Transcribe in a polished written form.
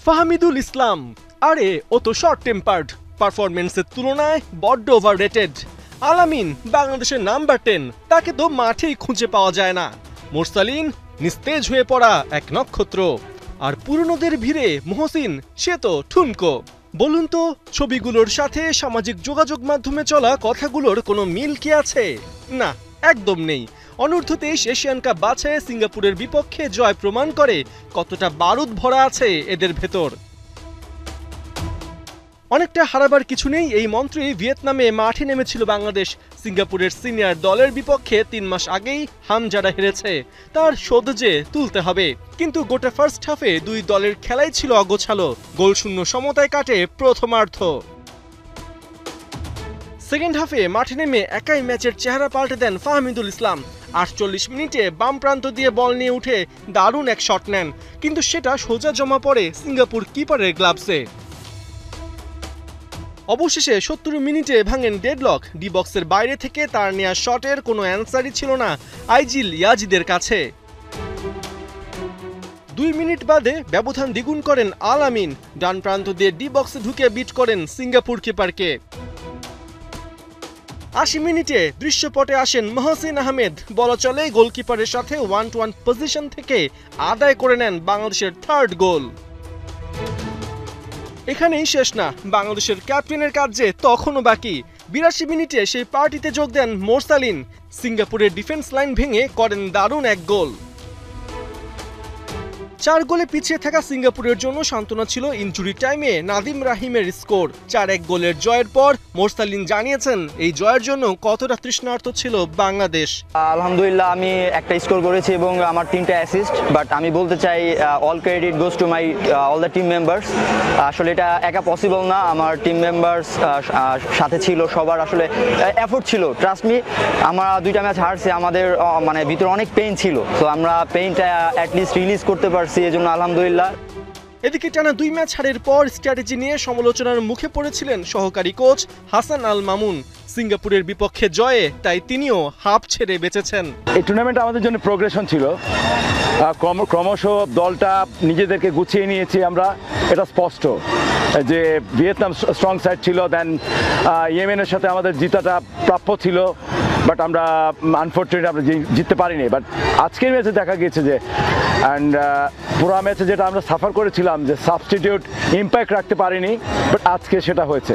ফাহমিদুল ইসলাম, আরে ও তো short tempered, পারফরমেন্সের তুলনায় বড্ড ওভাররেটেড। আলামিন বাংলাদেশের নাম্বার 10, তাকে তো মাঠেই খুঁজে পাওয়া যায় না। মোরসালিন নিস্তেজ হয়ে পড়া এক নক্ষত্র, আর পুরনোদের ভিড়ে মহসিন সে তো ঠুনকো। বলুন তো, ছবিগুলোর সাথে সামাজিক যোগাযোগ মাধ্যমে চলা কথাগুলোর কোনো মিল কি আছে? না, একদম নেই। অনূর্ধ্ব 23 এশিয়ান কাপ বাছাইয়ে সিঙ্গাপুরের বিপক্ষে জয় প্রমাণ করে কতটা বারুদ ভরা আছে এদের ভেতর। অনেকটা হারাবার কিছু নেই এই মন্ত্রে ভিয়েতনামে মাঠে নেমেছিল বাংলাদেশ। সিঙ্গাপুরের সিনিয়র দলের বিপক্ষে 3 মাস আগেই হামজারা হেরেছে, তার শোধ যে তুলতে হবে। কিন্তু গোটা ফার্স্ট হাফে দুই দলের খেলাই ছিল অগোছালো, গোলশূন্য সমতায় কাটে প্রথমার্ধ। সেকেন্ড হাফে মাঠে নেমে একাই ম্যাচের চেহারা পাল্টে দেন ফাহমিদুল ইসলাম। 48 মিনিটে বাম প্রান্ত দিয়ে বল নিয়ে উঠে দারুণ এক শট নেন, কিন্তু সেটা সোজা জমা পড়ে সিঙ্গাপুর কিপারের গ্লাভসে। অবশেষে 70 মিনিটে ভাঙেন ডেডলক। ডি বক্সের বাইরে থেকে তার নেয়া শটের কোনো অ্যান্সারই ছিল না আইজিল ইয়াজিদের কাছে। 2 মিনিট বাদে ব্যবধান দ্বিগুণ করেন আলামিন, ডান প্রান্ত দিয়ে ডি বক্সে ঢুকে বিট করেন সিঙ্গাপুর কিপারকে। 80 মিনিটে দৃশ্যপটে আসেন মহসিন আহমেদ, বলা চলে গোলকিপারের সাথে 1-1 পজিশন থেকে আদায় করে নেন বাংলাদেশের থার্ড গোল। এখানেই শেষ না, বাংলাদেশের ক্যাপ্টেনের কাজ যে তখনও বাকি। 82 মিনিটে সেই পার্টিতে যোগ দেন মোরসালিন, সিঙ্গাপুরের ডিফেন্স লাইন ভেঙে করেন দারুণ এক গোল। 4 গোলে পিছিয়ে থাকা সিঙ্গাপুরের জন্য সান্ত্বনা ছিল ইনজুরি টাইমে নাদিম রাহিমের স্কোর। 4-1 গোলের জয়ের পর মোরসালিন জানিয়েছেন এই জয়ের জন্য কতটা তৃষ্ণার্ত ছিল বাংলাদেশ। আলহামদুলিল্লাহ, আমি একটা স্কোর করেছি এবং আমার 3টা অ্যাসিস্ট, বাট আমি বলতে চাই all credit goes to my all the team members. আসলে এটা একা পসিবল না, আমার টিম মেম্বার্স সাথে ছিল, সবার আসলে এফোর্ট ছিল। ট্রাস্ট মি, আমরা 2টা ম্যাচ হারছি, আমাদের মানে ভিতরে অনেক পেইন ছিল, তো আমরা পেইনটা অ্যাটলিস্ট রিলিজ করতে পারছি, এজন্য আলহামদুলিল্লাহ। এদিকে টানা 2 ম্যাচ হারের পর স্ট্র্যাটেজি নিয়ে সমালোচনার মুখে পড়েছিলেন সহকারী কোচ হাসান আল মামুন। সিঙ্গাপুরের বিপক্ষে জয়ে তাই তিনিও হাফ ছেড়ে বেঁচেছেন। এই টুর্নামেন্ট আমাদের জন্য প্রোগ্রেশন ছিল, ক্রমশ দলটা নিজেদেরকে গুছিয়ে নিয়েছি আমরা, এটা স্পষ্ট যে ভিয়েতনাম স্ট্রং সাইড ছিল, দেন ইয়েমেনের সাথে আমাদের জিতাটা প্রাপ্য ছিল, বাট আমরা আনফর্চুনেটলি আমরা জিততে পারিনি। বাট আজকের ম্যাচে দেখা গিয়েছে যে পুরো ম্যাচে যেটা আমরা সাফার করেছিলাম যে সাবস্টিটিউট ইম্প্যাক্ট রাখতে পারিনি, বাট আজকে সেটা হয়েছে।